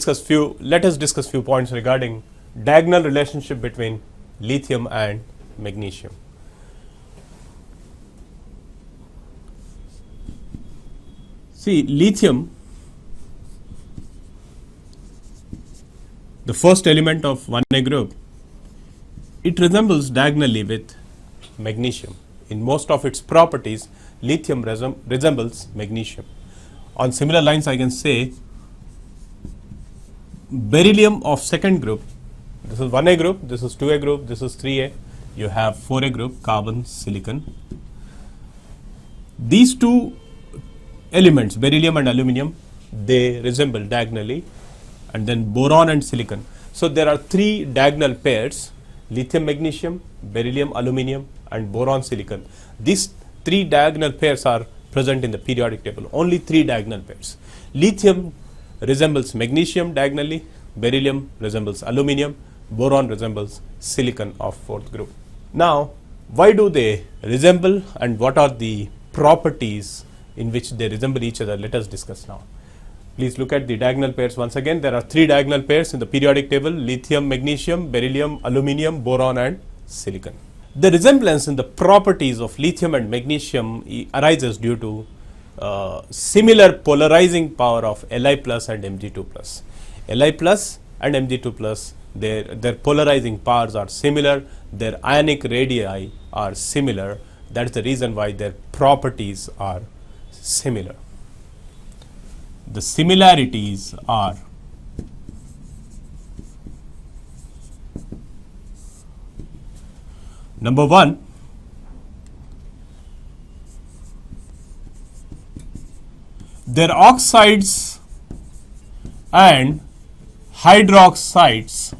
let us discuss few points regarding diagonal relationship between lithium and magnesium. See, lithium, the first element of 1A group, it resembles diagonally with magnesium. In most of its properties, lithium resembles magnesium. On similar lines, I can say beryllium of second group, this is 1A group, this is 2A group, this is 3A, you have 4A group, carbon, silicon. These two elements, beryllium and aluminum, they resemble diagonally, and then boron and silicon. So there are three diagonal pairs, lithium magnesium, beryllium aluminum, and boron silicon. These three diagonal pairs are present in the periodic table, only three diagonal pairs. Lithium resembles magnesium diagonally, beryllium resembles aluminum, boron resembles silicon of fourth group. Now, why do they resemble and what are the properties in which they resemble each other? Let us discuss now. Please look at the diagonal pairs once again. There are three diagonal pairs in the periodic table: lithium, magnesium, beryllium, aluminum, boron and silicon. The resemblance in the properties of lithium and magnesium arises due to similar polarizing power of Li plus and Mg2 plus. Li plus and Mg2 plus, their polarizing powers are similar, their ionic radii are similar. That is the reason why their properties are similar. The similarities are number one, their oxides and hydroxides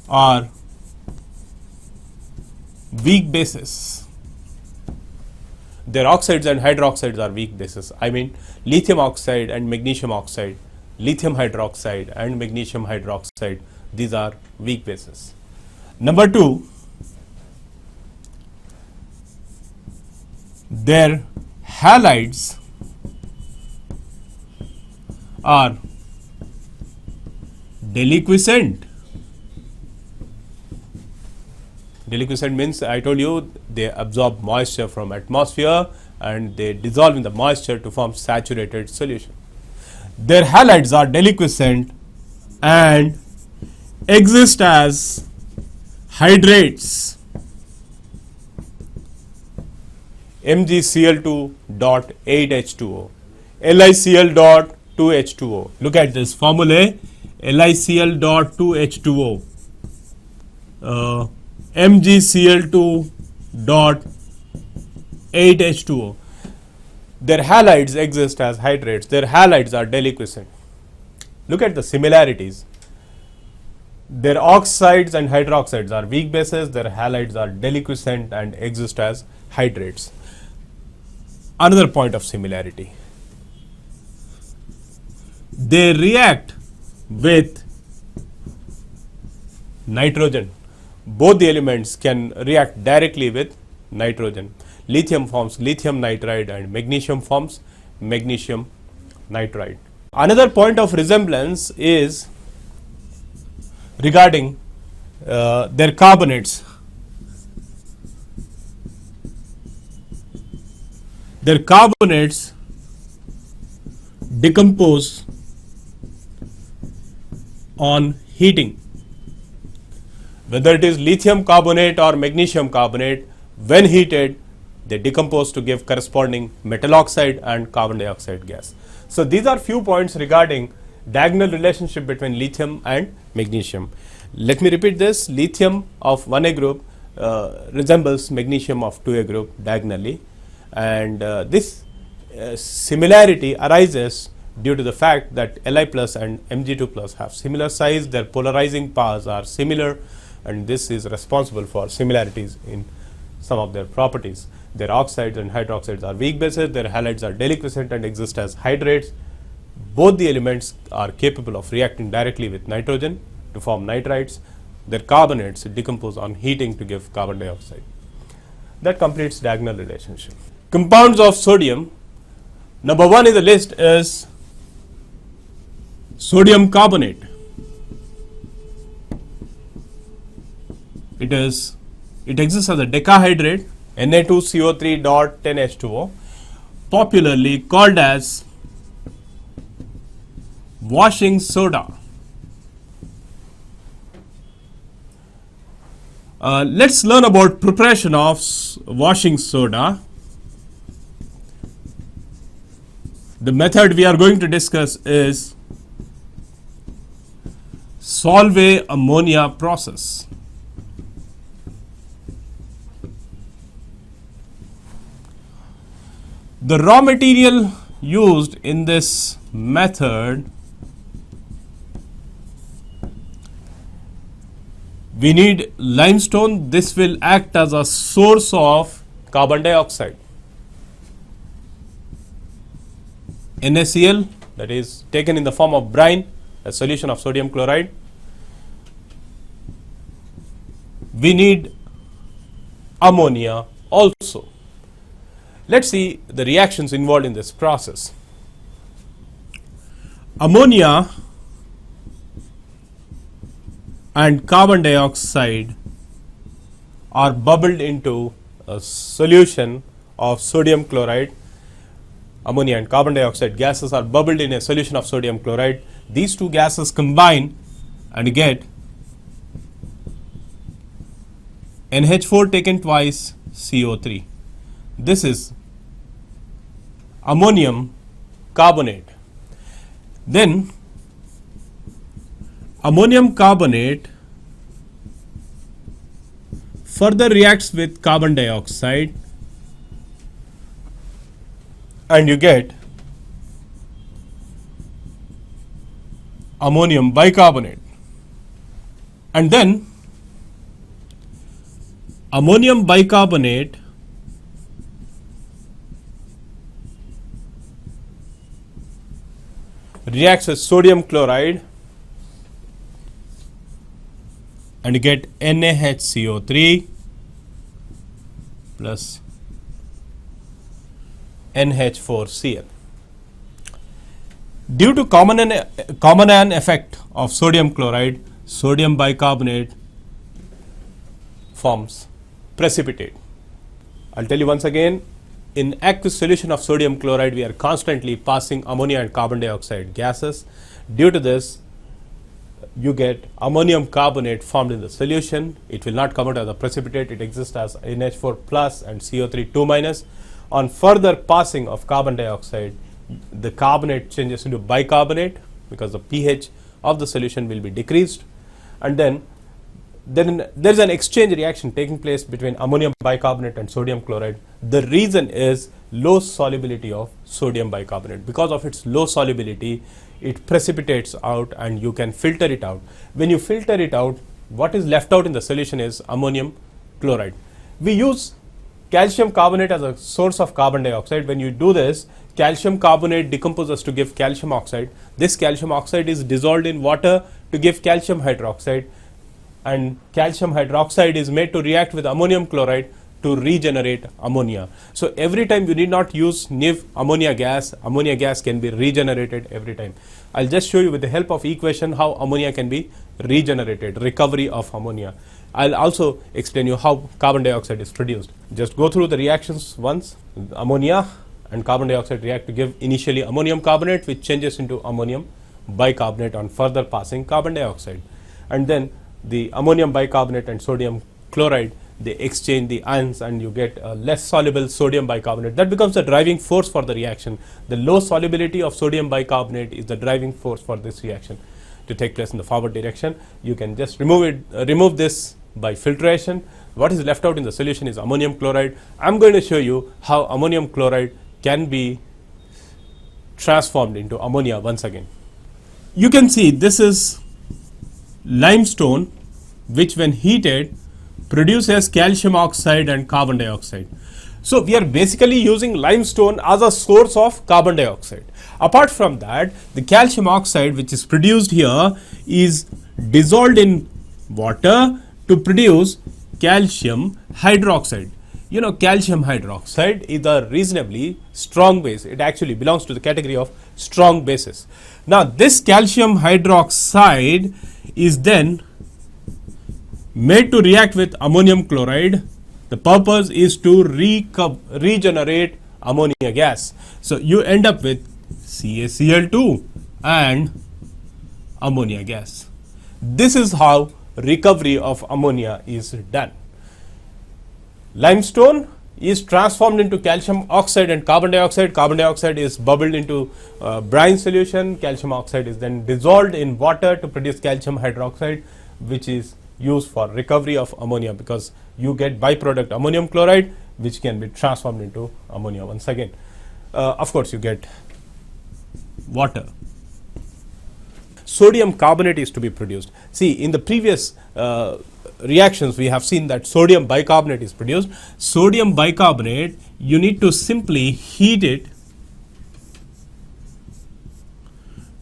are weak bases. Their oxides and hydroxides are weak bases. I mean, lithium oxide and magnesium oxide, lithium hydroxide and magnesium hydroxide, these are weak bases. Number two, their halides are deliquescent. Deliquescent means, I told you, they absorb moisture from atmosphere and they dissolve in the moisture to form saturated solution. Their halides are deliquescent and exist as hydrates. MgCl2.8H2O, LiCl.2H2O. Look at this formula, LiCl.2H2O. MgCl2.8H2O. Their halides exist as hydrates. Their halides are deliquescent. Look at the similarities. Their oxides and hydroxides are weak bases. Their halides are deliquescent and exist as hydrates. Another point of similarity. They react with nitrogen. Both the elements can react directly with nitrogen. Lithium forms lithium nitride and magnesium forms magnesium nitride. Another point of resemblance is regarding their carbonates. Their carbonates decompose on heating. Whether it is lithium carbonate or magnesium carbonate, when heated, they decompose to give corresponding metal oxide and carbon dioxide gas. So these are few points regarding diagonal relationship between lithium and magnesium. Let me repeat this: lithium of 1A group resembles magnesium of 2A group diagonally, and this similarity arises due to the fact that Li plus and Mg2 plus have similar size, their polarizing powers are similar, and this is responsible for similarities in some of their properties. Their oxides and hydroxides are weak bases, their halides are deliquescent and exist as hydrates. Both the elements are capable of reacting directly with nitrogen to form nitrides. Their carbonates decompose on heating to give carbon dioxide. That completes diagonal relationship. Compounds of sodium. Number one in the list is sodium carbonate. It exists as a decahydrate Na2CO3.10H2O, popularly called as washing soda. Let's learn about preparation of washing soda. The method we are going to discuss is Solvay ammonia process. The raw material used in this method, we need limestone. This will act as a source of carbon dioxide. NaCl, that is taken in the form of brine, a solution of sodium chloride. We need ammonia also. Let's see the reactions involved in this process. Ammonia and carbon dioxide are bubbled into a solution of sodium chloride. Ammonia and carbon dioxide gases are bubbled in a solution of sodium chloride. These two gases combine and get NH4 taken twice, CO3. This is ammonium carbonate. Then ammonium carbonate further reacts with carbon dioxide and you get ammonium bicarbonate. And then ammonium bicarbonate reacts with sodium chloride and you get NaHCO3 plus NH4Cl. Due to common effect of sodium chloride, sodium bicarbonate forms precipitate. I'll tell you once again, in aqueous solution of sodium chloride, we are constantly passing ammonia and carbon dioxide gases. Due to this, you get ammonium carbonate formed in the solution. It will not come out as a precipitate. It exists as NH4 plus and CO3 2 minus. On further passing of carbon dioxide, the carbonate changes into bicarbonate because the pH of the solution will be decreased, and then there is an exchange reaction taking place between ammonium bicarbonate and sodium chloride. The reason is low solubility of sodium bicarbonate. Because of its low solubility, it precipitates out and you can filter it out. When you filter it out, what is left out in the solution is ammonium chloride. We use calcium carbonate as a source of carbon dioxide. When you do this, calcium carbonate decomposes to give calcium oxide. This calcium oxide is dissolved in water to give calcium hydroxide, and calcium hydroxide is made to react with ammonium chloride to regenerate ammonia. So every time you need not use NiV ammonia gas can be regenerated every time. I'll just show you with the help of equation how ammonia can be regenerated, recovery of ammonia. I'll also explain you how carbon dioxide is produced. Just go through the reactions once. Ammonia and carbon dioxide react to give initially ammonium carbonate, which changes into ammonium bicarbonate on further passing carbon dioxide. And then the ammonium bicarbonate and sodium chloride, they exchange the ions and you get a less soluble sodium bicarbonate. That becomes the driving force for the reaction. The low solubility of sodium bicarbonate is the driving force for this reaction to take place in the forward direction. You can just remove this by filtration. What is left out in the solution is ammonium chloride. I'm going to show you how ammonium chloride can be transformed into ammonia once again. You can see this is limestone, which when heated produces calcium oxide and carbon dioxide. So we are basically using limestone as a source of carbon dioxide. Apart from that, the calcium oxide which is produced here is dissolved in water to produce calcium hydroxide. You know, calcium hydroxide is a reasonably strong base. It actually belongs to the category of strong bases. Now this calcium hydroxide is then made to react with ammonium chloride. The purpose is to regenerate ammonia gas. So you end up with CaCl2 and ammonia gas. This is how recovery of ammonia is done. Limestone is transformed into calcium oxide and carbon dioxide. Carbon dioxide is bubbled into brine solution. Calcium oxide is then dissolved in water to produce calcium hydroxide, which is used for recovery of ammonia, because you get byproduct ammonium chloride, which can be transformed into ammonia once again. Of course, you get water. Sodium carbonate is to be produced. See, in the previous reactions, we have seen that sodium bicarbonate is produced. Sodium bicarbonate, you need to simply heat it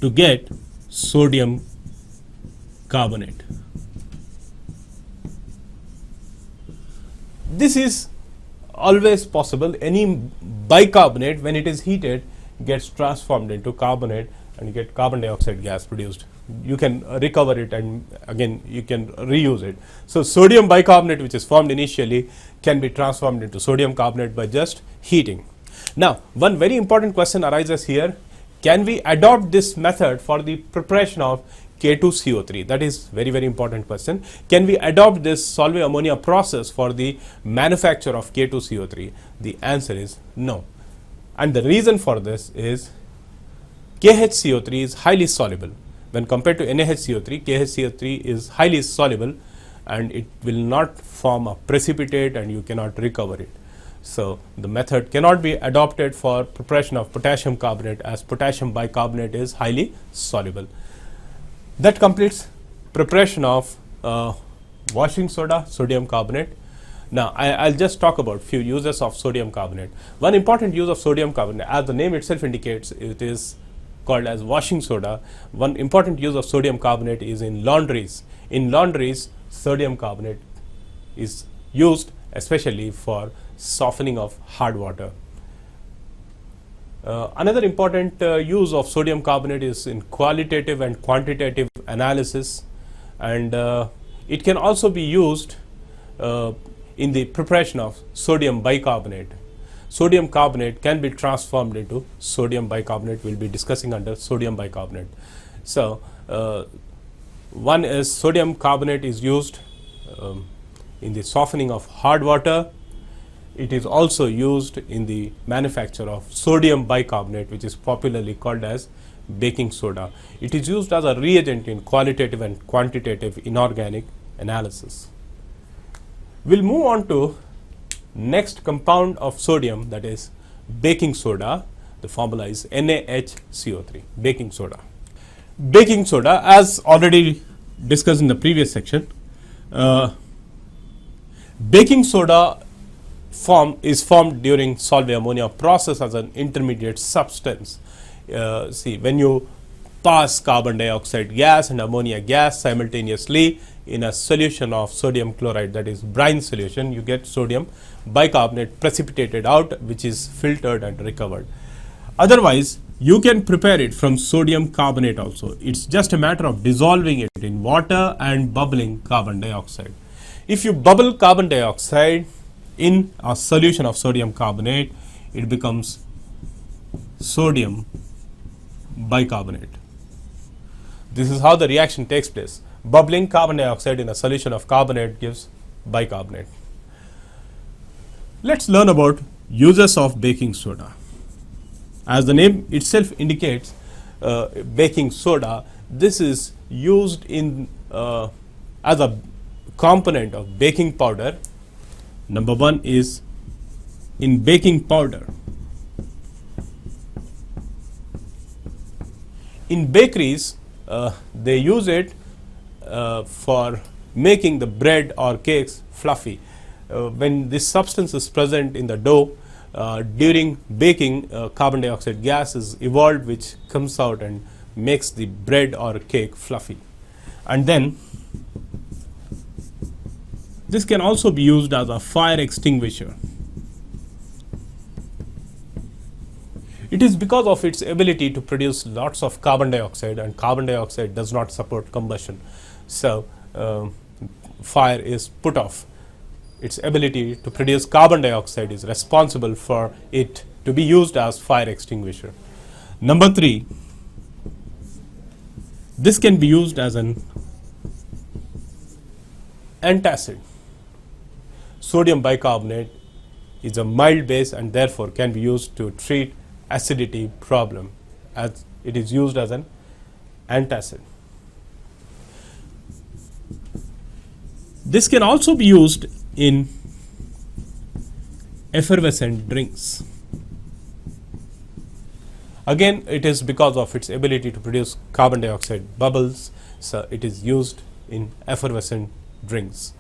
to get sodium carbonate. This is always possible. Any bicarbonate, when it is heated, gets transformed into carbonate and you get carbon dioxide gas produced. You can recover it and again you can reuse it. So sodium bicarbonate, which is formed initially, can be transformed into sodium carbonate by just heating. Now, one very important question arises here: can we adopt this method for the preparation of K2CO3? That is very important question. Can we adopt this solvay ammonia process for the manufacture of K2CO3? The answer is no. And the reason for this is KHCO3 is highly soluble. When compared to NaHCO3, KHCO3 is highly soluble and it will not form a precipitate and you cannot recover it. So the method cannot be adopted for preparation of potassium carbonate, as potassium bicarbonate is highly soluble. That completes preparation of washing soda, sodium carbonate. Now I'll just talk about few uses of sodium carbonate. One important use of sodium carbonate, as the name itself indicates, it is called as washing soda. One important use of sodium carbonate is in laundries. In laundries, sodium carbonate is used especially for softening of hard water. Another important use of sodium carbonate is in qualitative and quantitative analysis, and it can also be used in the preparation of sodium bicarbonate. Sodium carbonate can be transformed into sodium bicarbonate. We'll be discussing under sodium bicarbonate. So one is sodium carbonate is used in the softening of hard water. It is also used in the manufacture of sodium bicarbonate, which is popularly called as baking soda. It is used as a reagent in qualitative and quantitative inorganic analysis. We'll move on to next compound of sodium, that is baking soda. The formula is NaHCO3, baking soda. Baking soda, as already discussed in the previous section, baking soda is formed during solvay ammonia process as an intermediate substance. See, when you pass carbon dioxide gas and ammonia gas simultaneously in a solution of sodium chloride, that is brine solution, you get sodium bicarbonate precipitated out, which is filtered and recovered. Otherwise, you can prepare it from sodium carbonate also. It's just a matter of dissolving it in water and bubbling carbon dioxide. If you bubble carbon dioxide in a solution of sodium carbonate, it becomes sodium bicarbonate. This is how the reaction takes place. Bubbling carbon dioxide in a solution of carbonate gives bicarbonate. Let's learn about uses of baking soda. As the name itself indicates, baking soda, this is used in as a component of baking powder. Number one is in baking powder. In bakeries, they use it for making the bread or cakes fluffy. When this substance is present in the dough, during baking, carbon dioxide gas is evolved, which comes out and makes the bread or cake fluffy. And then this can also be used as a fire extinguisher. It is because of its ability to produce lots of carbon dioxide, and carbon dioxide does not support combustion. So, fire is put off. Its ability to produce carbon dioxide is responsible for it to be used as fire extinguisher. Number 3, this can be used as an antacid. Sodium bicarbonate is a mild base and therefore can be used to treat acidity problem, as it is used as an antacid. This can also be used in effervescent drinks. Again, it is because of its ability to produce carbon dioxide bubbles, so it is used in effervescent drinks.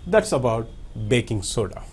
That's about baking soda.